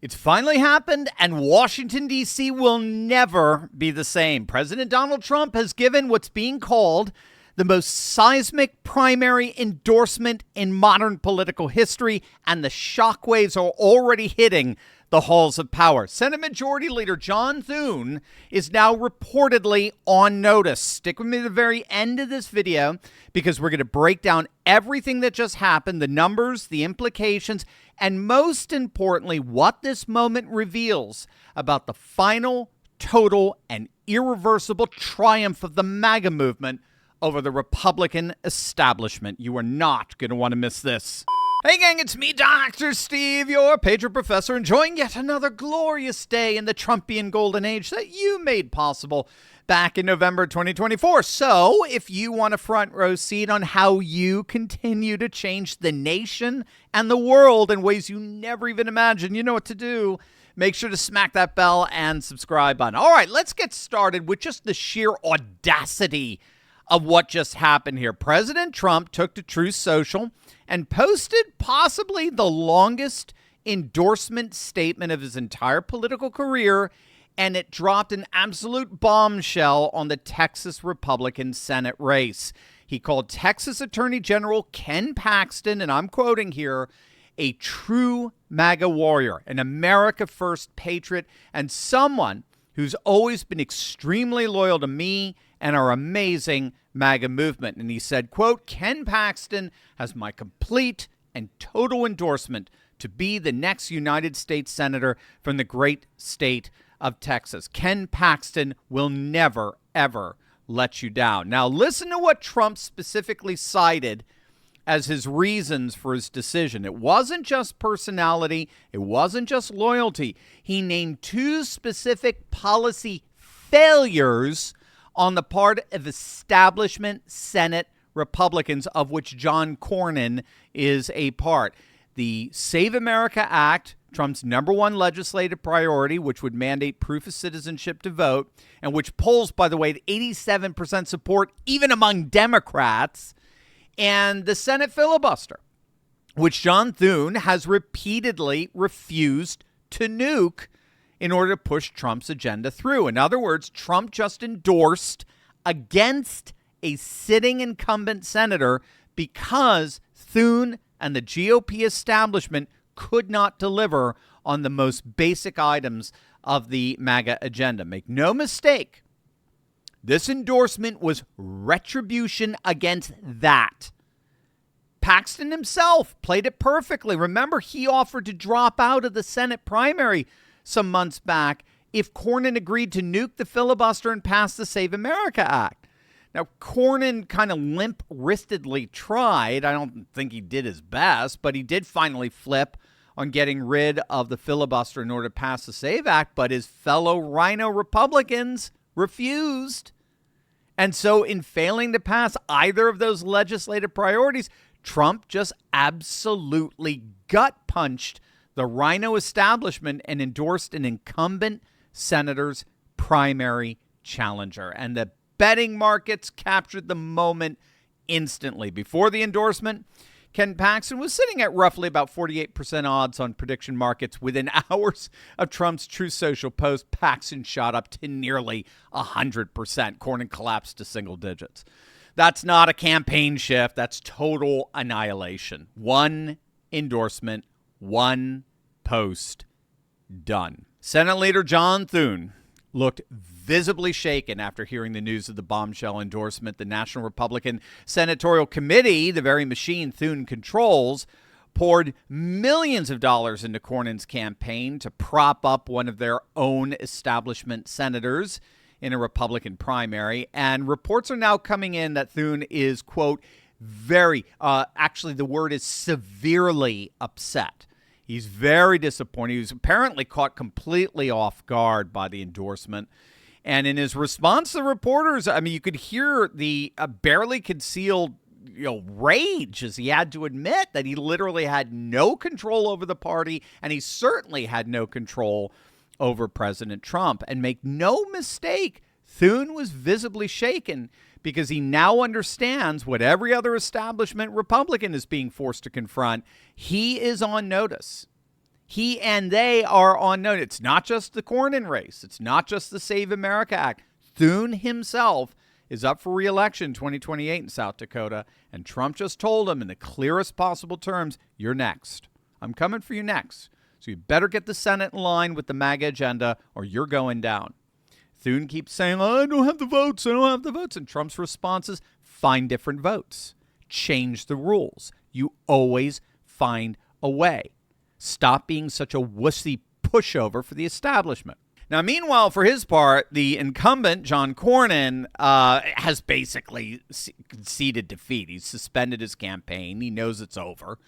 It's finally happened, and Washington, D.C. will never be the same. President Donald Trump has given what's being called the most seismic primary endorsement in modern political history, and the shockwaves are already hitting the halls of power. Senate Majority Leader John Thune is now reportedly on notice. Stick with me to the very end of this video because we're going to break down everything that just happened, the numbers, the implications, and most importantly, what this moment reveals about the final, total, and irreversible triumph of the MAGA movement over the Republican establishment. You are not going to want to miss this. Hey gang, it's me, Dr. Steve, your patriot professor, enjoying yet another glorious day in the Trumpian golden age that you made possible back in November 2024. So if you want a front row seat on how you continue to change the nation and the world in ways you never even imagined, you know what to do. Make sure to smack that bell and subscribe button. All right, let's get started with just the sheer audacity of what just happened here. President Trump took to Truth Social and posted possibly the longest endorsement statement of his entire political career, and it dropped an absolute bombshell on the Texas Republican Senate race. He called Texas Attorney General Ken Paxton, and I'm quoting here, a true MAGA warrior, an America First patriot, and someone who's always been extremely loyal to me and our amazing MAGA movement. And he said, quote, Ken Paxton has my complete and total endorsement to be the next United States Senator from the great state of Texas. Ken Paxton will never, ever let you down. Now, listen to what Trump specifically cited as his reasons for his decision. It wasn't just personality. It wasn't just loyalty. He named two specific policy failures on the part of establishment Senate Republicans, of which John Cornyn is a part. The Save America Act, Trump's number one legislative priority, which would mandate proof of citizenship to vote, and which polls, by the way, at 87% support even among Democrats, and the Senate filibuster, which John Thune has repeatedly refused to nuke in order to push Trump's agenda through. In other words, Trump just endorsed against a sitting incumbent senator because Thune and the GOP establishment could not deliver on the most basic items of the MAGA agenda. Make no mistake, this endorsement was retribution against that. Paxton himself played it perfectly. Remember, he offered to drop out of the Senate primary some months back if Cornyn agreed to nuke the filibuster and pass the Save America Act. Now, Cornyn kind of limp-wristedly tried. I don't think he did his best, but he did finally flip on getting rid of the filibuster in order to pass the Save Act, but his fellow Rhino Republicans refused. And so in failing to pass either of those legislative priorities, Trump just absolutely gut-punched the Rhino establishment and endorsed an incumbent senator's primary challenger. And the betting markets captured the moment instantly. Before the endorsement, Ken Paxton was sitting at roughly about 48% odds on prediction markets. Within hours of Trump's Truth Social post, Paxton shot up to nearly 100%. Cornyn collapsed to single digits. That's not a campaign shift. That's total annihilation. One endorsement, one post, done. Senate Leader John Thune looked visibly shaken after hearing the news of the bombshell endorsement. The National Republican Senatorial Committee, the very machine Thune controls, poured millions of dollars into Cornyn's campaign to prop up one of their own establishment senators in a Republican primary. And reports are now coming in that Thune is, quote, actually the word is severely upset. He's very disappointed. He was apparently caught completely off guard by the endorsement. And in his response to reporters, I mean, you could hear the barely concealed rage as he had to admit that he literally had no control over the party, and he certainly had no control over President Trump. And make no mistake, Thune was visibly shaken because he now understands what every other establishment Republican is being forced to confront. He is on notice. He and they are on note. It's not just the Cornyn race. It's not just the Save America Act. Thune himself is up for re-election in 2028 in South Dakota, and Trump just told him in the clearest possible terms, you're next. I'm coming for you next. So you better get the Senate in line with the MAGA agenda or you're going down. Thune keeps saying, I don't have the votes. I don't have the votes. And Trump's response is, find different votes. Change the rules. You always find a way. Stop being such a wussy pushover for the establishment. Now, meanwhile, for his part, the incumbent, John Cornyn, has basically conceded defeat. He's suspended his campaign. He knows it's over.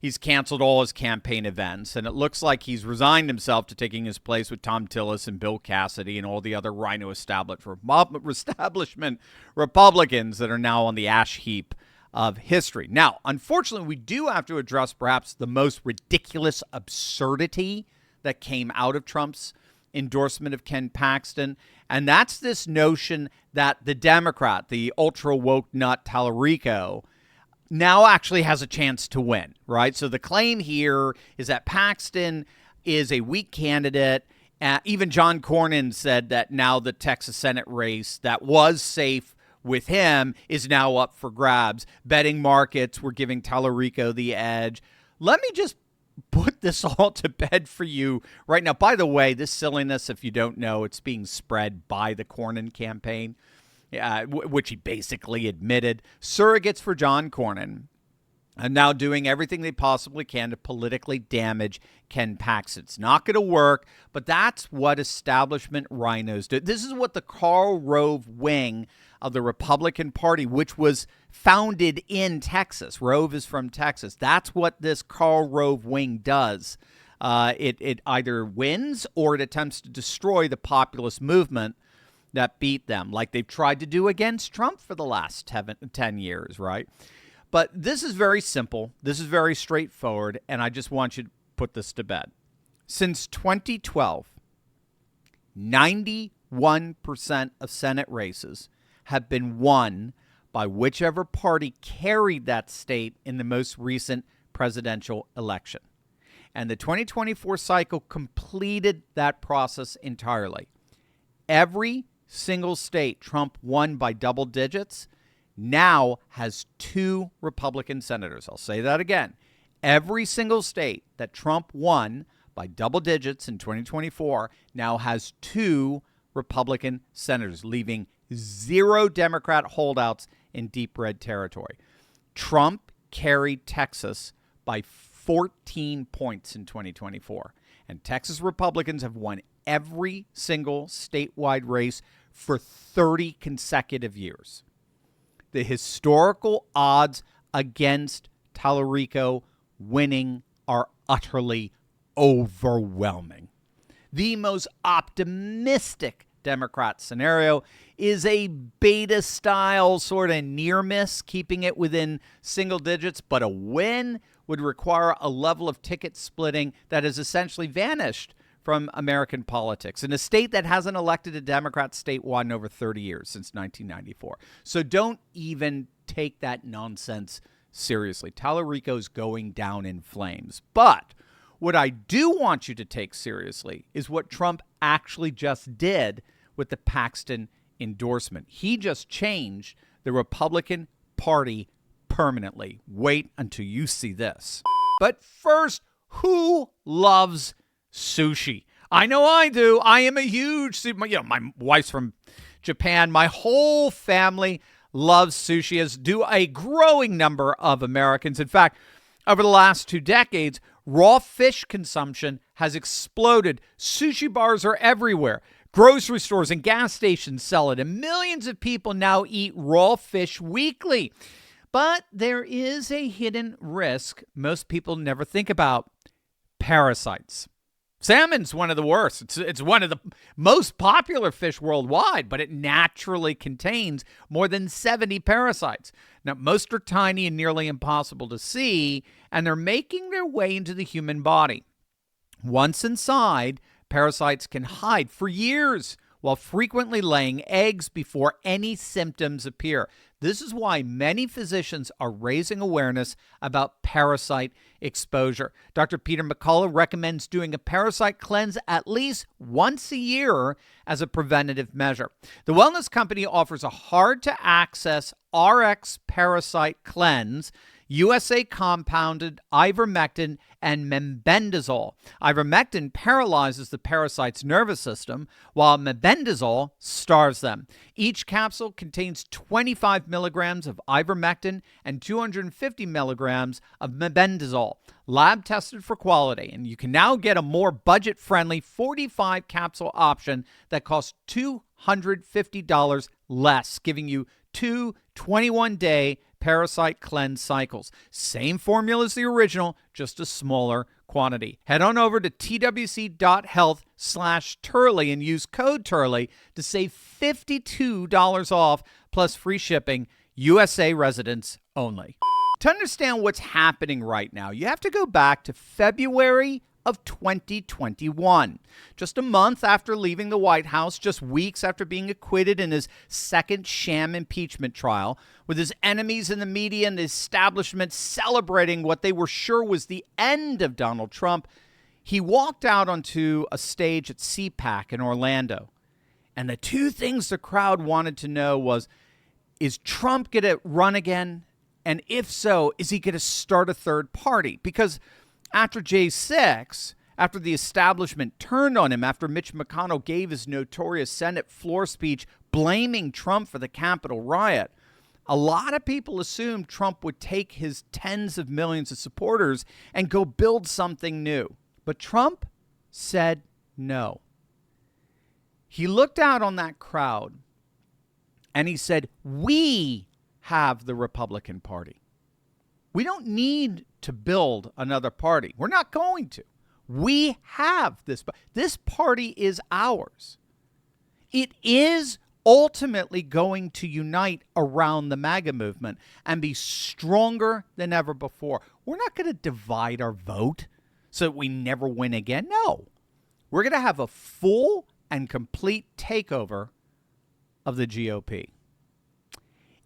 He's canceled all his campaign events, and it looks like he's resigned himself to taking his place with Tom Tillis and Bill Cassidy and all the other rhino establishment Republicans that are now on the ash heap of history. Now, unfortunately, we do have to address perhaps the most ridiculous absurdity that came out of Trump's endorsement of Ken Paxton, and that's this notion that the Democrat, the ultra-woke nut Tallarico, now actually has a chance to win, right? So the claim here is that Paxton is a weak candidate. Even John Cornyn said that now the Texas Senate race that was safe with him is now up for grabs. Betting markets were giving Tallarico the edge. Let me just put this all to bed for you right now. By the way, this silliness, if you don't know, it's being spread by the Cornyn campaign, which he basically admitted. Surrogates for John Cornyn are now doing everything they possibly can to politically damage Ken Paxton. It's not going to work, but that's what establishment rhinos do. This is what the Karl Rove wing of the Republican Party, which was founded in Texas. Rove is from Texas. That's what this Karl Rove wing does. It either wins or it attempts to destroy the populist movement that beat them, like they've tried to do against Trump for the last 10 years, right? But this is very simple. This is very straightforward, and I just want you to put this to bed. Since 2012, 91% of Senate races have been won by whichever party carried that state in the most recent presidential election. And the 2024 cycle completed that process entirely. Every single state Trump won by double digits now has 2 Republican senators. I'll say that again. Every single state that Trump won by double digits in 2024 now has 2 Republican senators, leaving 0 Democrat holdouts in deep red territory. Trump carried Texas by 14 points in 2024, and Texas Republicans have won every single statewide race for 30 consecutive years. The historical odds against Tallarico winning are utterly overwhelming. The most optimistic Democrat scenario is a beta-style sort of near miss, keeping it within single digits, but a win would require a level of ticket splitting that has essentially vanished from American politics in a state that hasn't elected a Democrat statewide in over 30 years, since 1994. So don't even take that nonsense seriously. Tallarico's going down in flames. But what I do want you to take seriously is what Trump actually just did with the Paxton endorsement. He just changed the Republican Party permanently. Wait until you see this. But first, who loves sushi? I know I do. I am a huge, my wife's from Japan. My whole family loves sushi, as do a growing number of Americans. In fact, over the last 2 decades, raw fish consumption has exploded. Sushi bars are everywhere. Grocery stores and gas stations sell it, and millions of people now eat raw fish weekly. But there is a hidden risk most people never think about: parasites. Salmon's one of the worst. It's one of the most popular fish worldwide, but it naturally contains more than 70 parasites. Now, most are tiny and nearly impossible to see, and they're making their way into the human body. Once inside, parasites can hide for years while frequently laying eggs before any symptoms appear. This is why many physicians are raising awareness about parasite exposure. Dr. Peter McCullough recommends doing a parasite cleanse at least once a year as a preventative measure. The wellness company offers a hard-to-access RX parasite cleanse, USA compounded ivermectin and mebendazole. Ivermectin paralyzes the parasite's nervous system, while mebendazole starves them. Each capsule contains 25 milligrams of ivermectin and 250 milligrams of mebendazole, lab tested for quality. And you can now get a more budget-friendly 45 capsule option that costs $250 less, giving you two 21-day parasite cleanse cycles. Same formula as the original, just a smaller quantity. Head on over to twc.health/Turley and use code Turley to save $52 off plus free shipping, USA residents only. To understand what's happening right now, you have to go back to February of 2021. Just a month after leaving the White House, just weeks after being acquitted in his second sham impeachment trial, with his enemies in the media and the establishment celebrating what they were sure was the end of Donald Trump, he walked out onto a stage at CPAC in Orlando. And the two things the crowd wanted to know was, is Trump going to run again? And if so, is he going to start a third party? Because after J6, after the establishment turned on him, after Mitch McConnell gave his notorious Senate floor speech blaming Trump for the Capitol riot, a lot of people assumed Trump would take his tens of millions of supporters and go build something new. But Trump said no. He looked out on that crowd and he said, "We have the Republican Party. We don't need to build another party. We're not going to. We have this. This party is ours. It is ultimately going to unite around the MAGA movement and be stronger than ever before. We're not going to divide our vote so that we never win again. No. We're going to have a full and complete takeover of the GOP."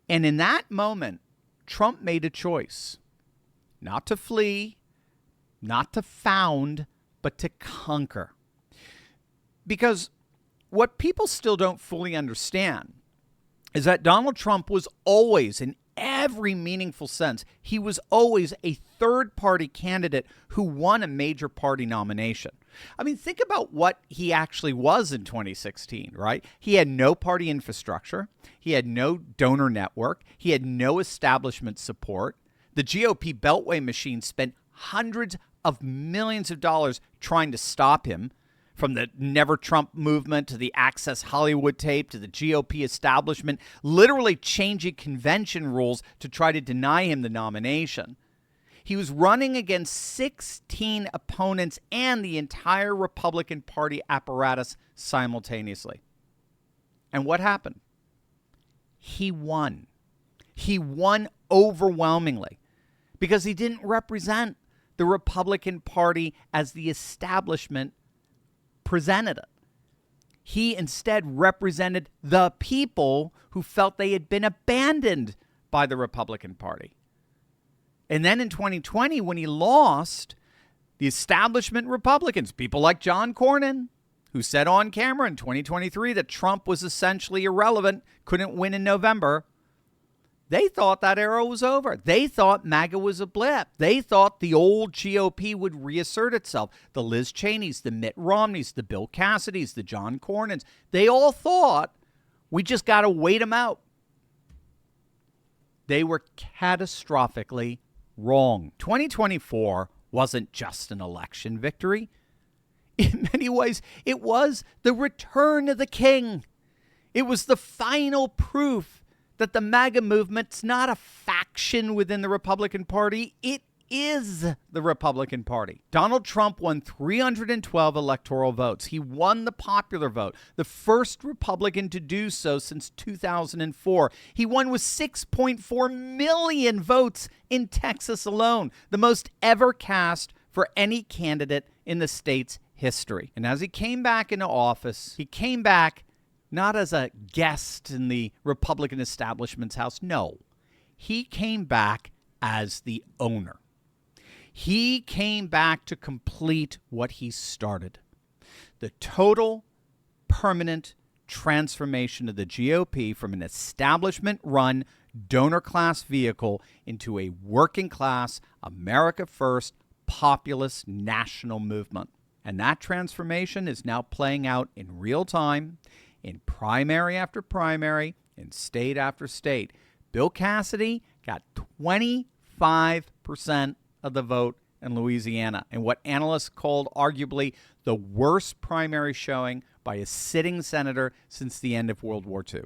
And in that moment, Trump made a choice. Not to flee, not to found, but to conquer. Because what people still don't fully understand is that Donald Trump was always, in every meaningful sense, he was always a third-party candidate who won a major party nomination. I mean, think about what he actually was in 2016, right? He had no party infrastructure. He had no donor network. He had no establishment support. The GOP Beltway machine spent hundreds of millions of dollars trying to stop him, from the Never Trump movement to the Access Hollywood tape to the GOP establishment, literally changing convention rules to try to deny him the nomination. He was running against 16 opponents and the entire Republican Party apparatus simultaneously. And what happened? He won. He won overwhelmingly because he didn't represent the Republican Party as the establishment presented it. He instead represented the people who felt they had been abandoned by the Republican Party. And then in 2020, when he lost, the establishment Republicans, people like John Cornyn, who said on camera in 2023 that Trump was essentially irrelevant, couldn't win in November, they thought that era was over. They thought MAGA was a blip. They thought the old GOP would reassert itself. The Liz Cheneys, the Mitt Romneys, the Bill Cassidys, the John Cornyns, they all thought we just got to wait them out. They were catastrophically wrong. 2024 wasn't just an election victory. In many ways, it was the return of the king. It was the final proof that the MAGA movement's not a faction within the Republican Party. It is the Republican Party. Donald Trump won 312 electoral votes. He won the popular vote, the first Republican to do so since 2004. He won with 6.4 million votes in Texas alone, the most ever cast for any candidate in the state's history. And as he came back into office, he came back not as a guest in the Republican establishment's house. No, he came back as the owner. He came back to complete what he started. The total, permanent transformation of the GOP from an establishment-run donor-class vehicle into a working-class, America-first, populist national movement. And that transformation is now playing out in real time, in primary after primary, in state after state. Bill Cassidy got 25% of the vote in Louisiana, in what analysts called arguably the worst primary showing by a sitting senator since the end of World War II.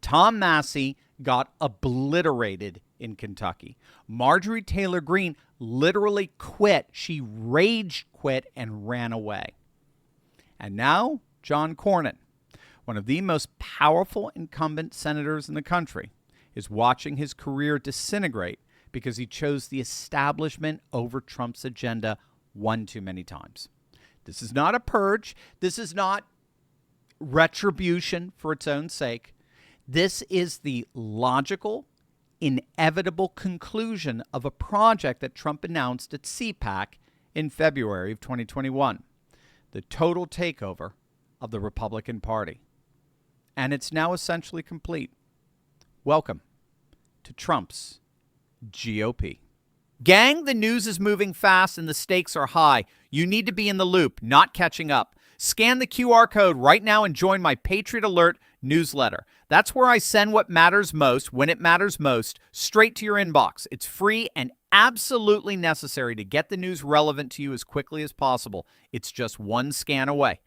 Tom Massey got obliterated in Kentucky. Marjorie Taylor Greene literally quit. She rage quit and ran away. And now John Cornyn, one of the most powerful incumbent senators in the country, is watching his career disintegrate because he chose the establishment over Trump's agenda one too many times. This is not a purge. This is not retribution for its own sake. This is the logical, inevitable conclusion of a project that Trump announced at CPAC in February of 2021, the total takeover of the Republican Party. And it's now essentially complete. Welcome to Trump's GOP. Gang, the news is moving fast and the stakes are high. You need to be in the loop, not catching up. Scan the QR code right now and join my Patriot Alert newsletter. That's where I send what matters most, when it matters most, straight to your inbox. It's free and absolutely necessary to get the news relevant to you as quickly as possible. It's just one scan away.